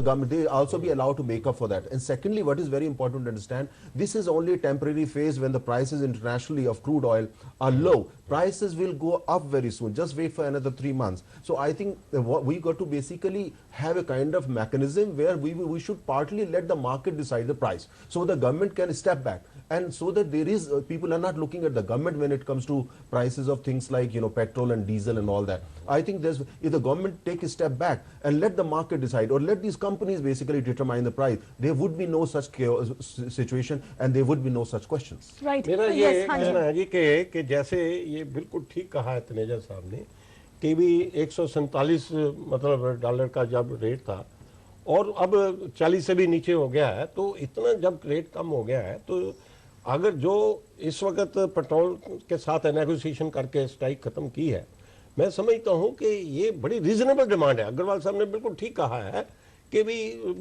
government, they also be allowed to make up for that. And secondly, what is very important to understand, this is only a temporary phase when the prices internationally of crude oil are low. Prices will go up very soon. Just wait for another 3 months. So I think we got to basically have a kind of mechanism where we should partly let the market decide the price, so the government can step back, and so that there is people are not looking at the government when it comes to prices of things like petrol and diesel and all that. I think if the government take a step back and let the market decide, or let these companies basically determine the price, there would be no such chaos situation and there would be no such questions. Right. मेरा ये कहना है जी कि जैसे ये बिल्कुल ठीक कहा है तनेजा साहब ने कि भी 147 मतलब डॉलर का जब रेट था और अब 40 से भी नीचे हो गया है, तो इतना जब रेट कम हो गया है, तो अगर जो इस वक्त पेट्रोल के साथ नेगोशिएशन करके स्ट्राइक खत्म की है, मैं समझता हूं कि ये बड़ी रीजनेबल डिमांड है। अग्रवाल साहब ने बिल्कुल ठीक कहा है कि भी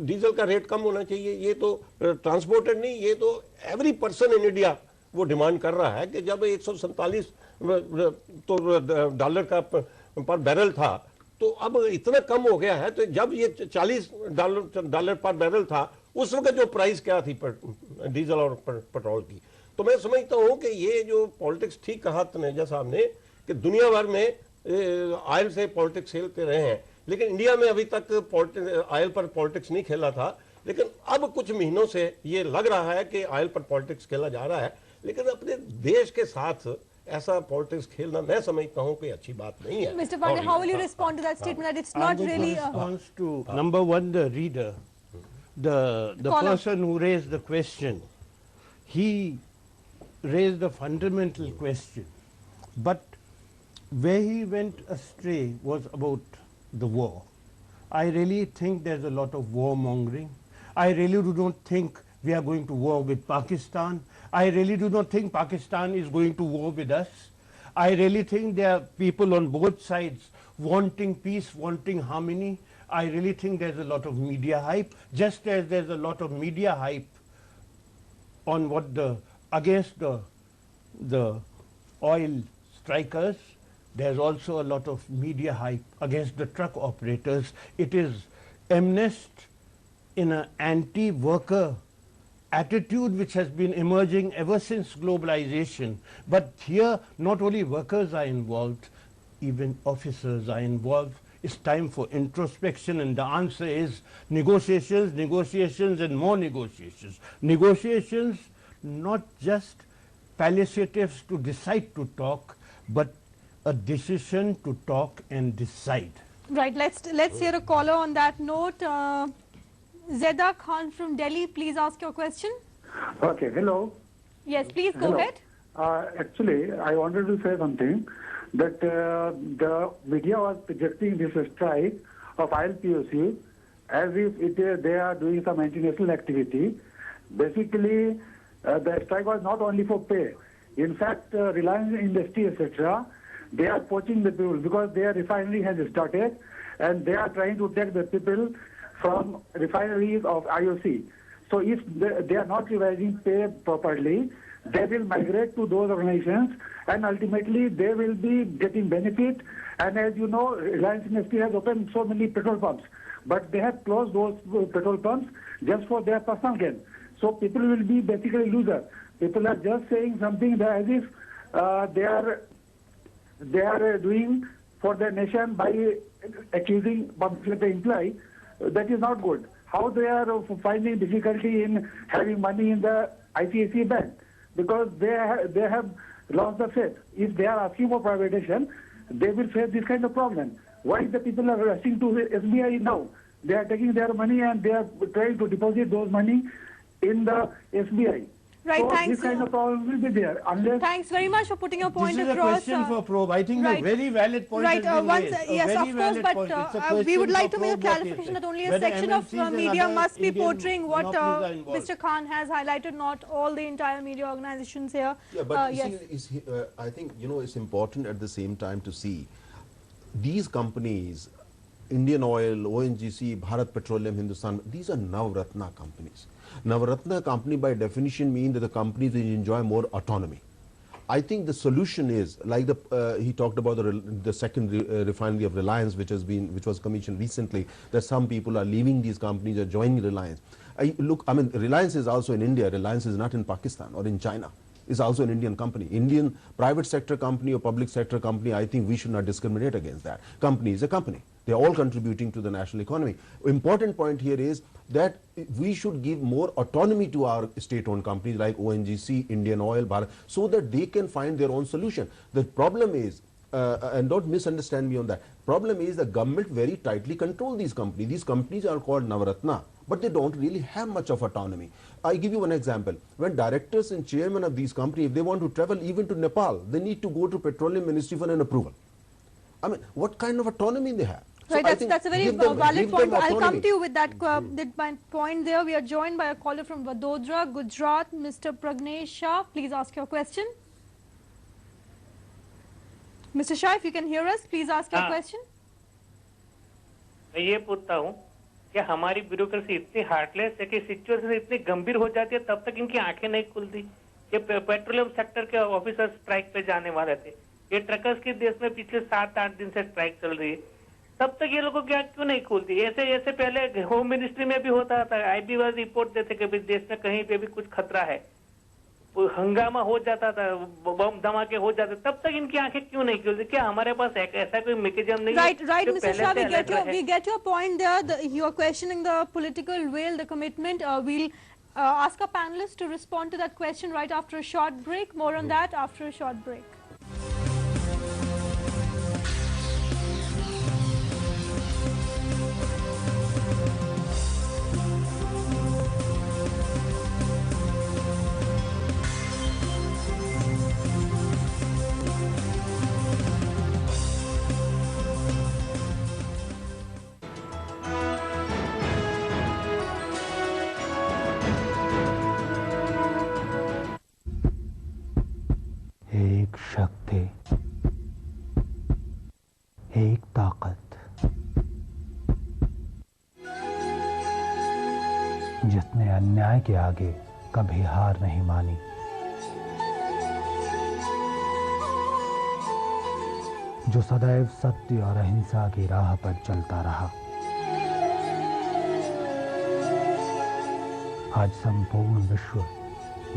डीजल का रेट कम होना चाहिए। ये तो ट्रांसपोर्टेड नहीं, ये तो एवरी पर्सन इन इंडिया वो डिमांड कर रहा है कि जब 147 तो डॉलर का पर बैरल था, तो अब इतना कम हो गया है, तो जब ये 40 डॉलर पर बैरल था, उस वक्त जो प्राइस क्या थी डीजल और पेट्रोल की। तो मैं समझता हूं कि ये जो पॉलिटिक्स ठीक कहा तनेजा साहब ने कि दुनिया भर में ऑयल से पॉलिटिक्स खेलते रहे हैं, लेकिन इंडिया में अभी तक ऑयल पर पॉलिटिक्स नहीं खेला था, लेकिन अब कुछ महीनों से ये लग रहा है कि ऑयल पर पॉलिटिक्स खेला जा रहा है। लेकिन अपने देश के साथ ऐसा पॉलिटिक्स खेलना मैं समझता हूं कि अच्छी बात नहीं है। Mr. Pandey, how will you respond to that statement that it's not really response to number one, the reader, the person who raised the question, he raised a fundamental question, but where he went astray was about the war. I really think there's a lot of warmongering. I really do not think we are going to war with Pakistan. I really do not think Pakistan is going to war with us. I really think there are people on both sides wanting peace, wanting harmony. I really think there's a lot of media hype, just as there's a lot of media hype on what against the oil strikers. There's also a lot of media hype against the truck operators. It is earnest in an anti-worker attitude which has been emerging ever since globalization. But here not only workers are involved, even officers are involved. It's time for introspection, and the answer is negotiations, negotiations and more negotiations. Negotiations, not just palliatives to decide to talk, but a decision to talk and decide. right. Let's hear a caller on that note. Zeda Khan from Delhi, please ask your question. Okay, hello. Yes, please go Hello. ahead. Actually, I wanted to say something that the media was projecting this strike of ILPOC as if they are doing some anti-national activity. Basically, the strike was not only for pay. In fact, Reliance Industry, etc., they are poaching the people because their refinery has started and they are trying to take the people from refineries of IOC. So if they are not revising pay properly, they will migrate to those organizations and ultimately they will be getting benefit. And as you know, Reliance Industry has opened so many petrol pumps, but they have closed those petrol pumps just for their personal gain. So people will be basically losers. People are just saying something that as if they are doing for the nation by accusing public employee. That is not good. How they are finding difficulty in having money in the ICICI bank because they have lost the faith. If they are asking for privatization, they will face this kind of problem. Why the people are rushing to SBI now? They are taking their money and they are trying to deposit those money in the SBI. Right, so thanks. This kind of problem will be there unless. Thanks very much for putting your point This is across. a question for Probe. I think right. a very valid point Right, has been once, raised. yes, very of course, valid point. It's a but we question would like for to make a Probe what clarification they that only a say. section of MNCs and media other must be Indian portraying what monopolies are involved. Mr. Khan has highlighted, not all the entire media organizations here. Yeah, but yes. you see, I think it's important at the same time to see these companies, Indian Oil, ONGC, Bharat Petroleum, Hindustan, these are Navratna companies. Navratna company by definition means that the companies will enjoy more autonomy. I think the solution is like he talked about the second refinery of Reliance, which was commissioned recently. That some people are leaving these companies or joining Reliance. Reliance is also in India. Reliance is not in Pakistan or in China. It's also an Indian company. Indian private sector company or public sector company, I think we should not discriminate against that. Company is a company. They're all contributing to the national economy. Important point here is that we should give more autonomy to our state-owned companies like ONGC, Indian Oil, Bharat, so that they can find their own solution. The problem is, and don't misunderstand me on that, problem is the government very tightly control these companies. These companies are called Navaratna, but they don't really have much of autonomy. I give you one example. When directors and chairmen of these companies, if they want to travel even to Nepal, they need to go to Petroleum Ministry for an approval. I mean, what kind of autonomy they have? So Right, that's a very valid point. I'll come to you with that point there. We are joined by a caller from Vadodara, Gujarat, Mr. Pragnesh Shah. Please ask your question. Mr. Shah, if you can hear us, please ask your question. मैं ये पूछता हूँ कि हमारी bureaucracy इतनी heartless है कि situation इतनी गंभीर हो जाती है तब तक इनकी आंखें नहीं खुलती। ये पेट्रोलियम सेक्टर के ऑफिसर स्ट्राइक पे जाने वाले थे। ये ट्रकर्स के देश में पिछले 7-8 दिन से स्ट्राइक चल रही है। तब तक ये लोगों की आंख क्यों नहीं खुलती? ऐसे पहले होम मिनिस्ट्री में भी होता था। IB वाले रिपोर्ट देते कि देश में कहीं पे भी कुछ खतरा है, हंगामा हो जाता था, बम धमाके हो जाते, तब तक इनकी आंखें क्यों नहीं खुलती? क्या हमारे पास ऐसा कोई मैकेनिज्म नहीं है? Right, Mr. Shah, we get your point there. You are questioning the political will, the commitment. We'll ask our panelists to respond to that question right after a short break. More on that after a short break. एक शक्ति, एक ताकत, जिसने अन्याय के आगे कभी हार नहीं मानी, जो सदैव सत्य और अहिंसा की राह पर चलता रहा। आज संपूर्ण विश्व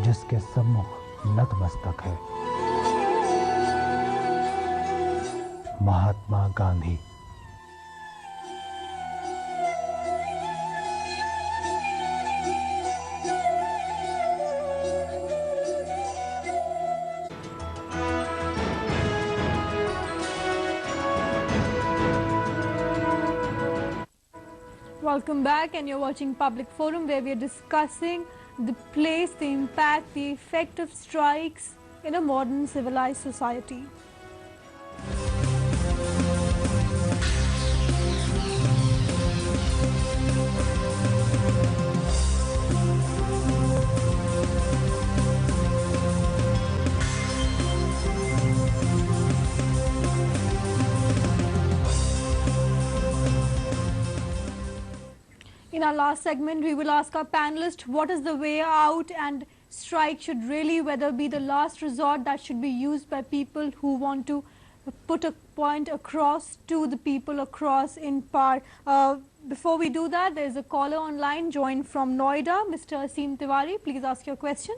जिसके सम्मुख नतमस्तक है, Mahatma Gandhi. Welcome back, and you're watching Public Forum, where we are discussing the place, the impact, the effect of strikes in a modern civilized society. In our last segment, we will ask our panelists what is the way out, and strike should really whether be the last resort that should be used by people who want to put a point across to the people across in power. Before we do that, there is a caller online joined from Noida, Mr. Asim Tiwari. Please ask your question.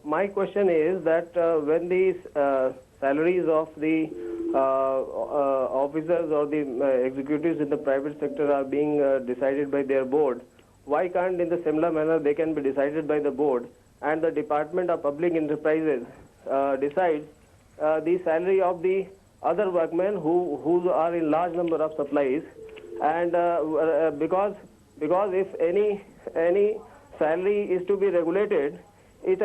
My question is that when these salaries of the officers or the executives in the private sector are being decided by their board, why can't in the similar manner they can be decided by the board, and the Department of Public Enterprises decides the salary of the other workmen who are in large number of supplies, and because if any salary is to be regulated, it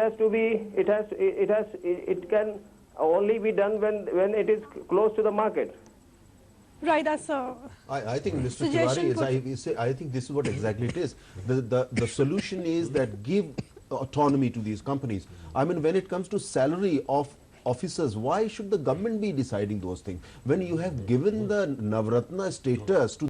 can only be done when it is close to the market. Right, that's a I think Mr. Tiwari, I think this is what exactly it is. The solution is that give autonomy to these companies. I mean, when it comes to salary of officers, why should the government be deciding those things? When you have given the Navratna status to